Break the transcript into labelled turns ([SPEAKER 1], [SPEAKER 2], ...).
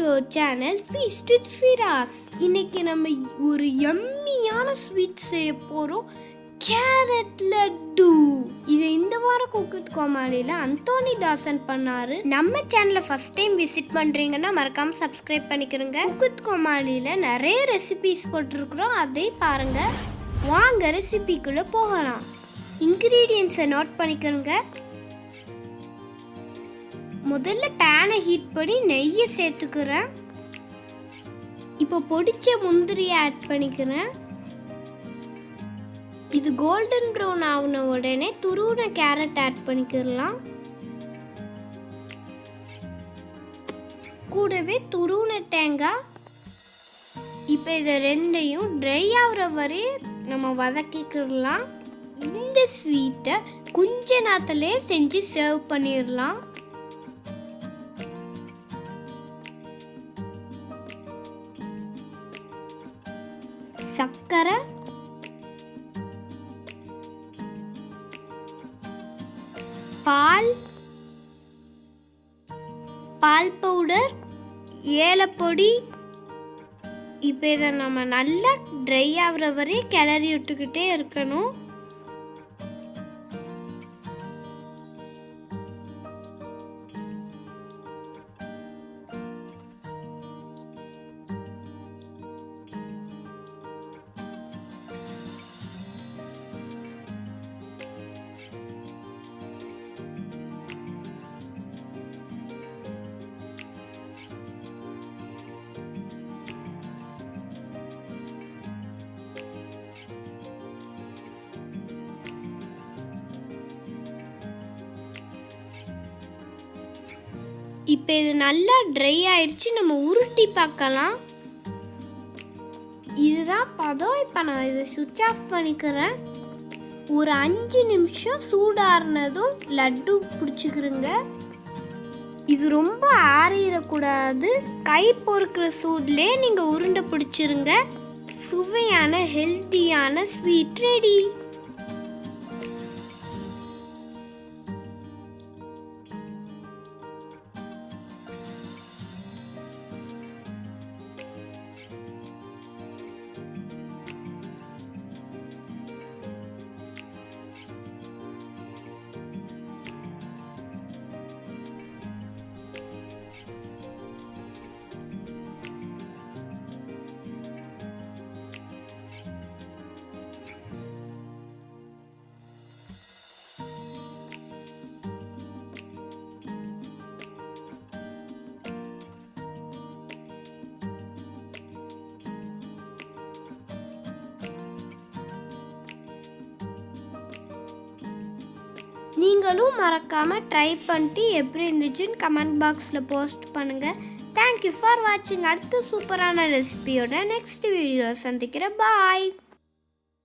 [SPEAKER 1] to our channel Feast with Firas. இன்னைக்கு நம்ம ஒரு யம்மியான ஸ்வீட் செய்ய போறோம், கேரட் லட்டு. இது இந்த வாரம் குக் வித் கோமாளில அந்தோனி தாசன் பண்ணாரு. நம்ம சேனலை ஃபர்ஸ்ட் டைம் விசிட் பண்றீங்கன்னா மறக்காம சப்ஸ்கிரைப் பண்ணிக்கிறங்க. குக் வித் கோமாளில நிறைய ரெசிபிஸ் போட்டிருக்கிறோம், அதை பாருங்க. வாங்க ரெசிபிக்குள்ள போகலாம். இன்கிரீடியன்ஸை நோட் பண்ணிக்கிறங்க. முதல்ல பேனை ஹீட் பண்ணி நெய்யை சேர்த்துக்கிறேன். இப்போ பொடிச்ச முந்திரியை ஆட் பண்ணிக்கிறேன். இது கோல்டன் ப்ரௌன் ஆகுன உடனே துருவின கேரட் ஆட் பண்ணிக்கிறலாம். கூடவே துருவின தேங்காய். இப்போ இதை ரெண்டையும் ட்ரை ஆகிற வரை நம்ம வதக்கிக்கிறலாம். இந்த ஸ்வீட்டை கொஞ்ச நேரத்திலே செஞ்சு சர்வ் பண்ணிடலாம். சர்க்கரை, பால் பவுடர், ஏலப்பொடி. இப்போ இதை நம்ம நல்லா ட்ரை ஆகிற வரை கிளறி விட்டுக்கிட்டே இருக்கணும். இப்போ இது நல்லா ட்ரை ஆயிடுச்சு, நம்ம உருட்டி பார்க்கலாம். இதுதான் பதம். இப்போ நான் இதை சுவிட்ச் ஆஃப் பண்ணிக்கிறேன். ஒரு 5 நிமிஷம் சூடாறினதும் லட்டு பிடிச்சிக்கிறேங்க. இது ரொம்ப ஆறிடக்கூடாது. கை பொறுக்கிற சூட்லேயே நீங்கள் உருண்டை பிடிச்சிருங்க. சுவையான ஹெல்த்தியான ஸ்வீட் ரெடி. நீங்களும் மறக்காம ட்ரை பண்ணிட்டு எப்படி இருந்துச்சுன்னு கமெண்ட் பாக்ஸில் போஸ்ட் பண்ணுங்கள். தேங்க்யூ ஃபார் வாட்சிங். அடுத்த சூப்பரான ரெசிபியோட நெக்ஸ்ட் வீடியோவில் சந்திக்கிறேன். பாய்.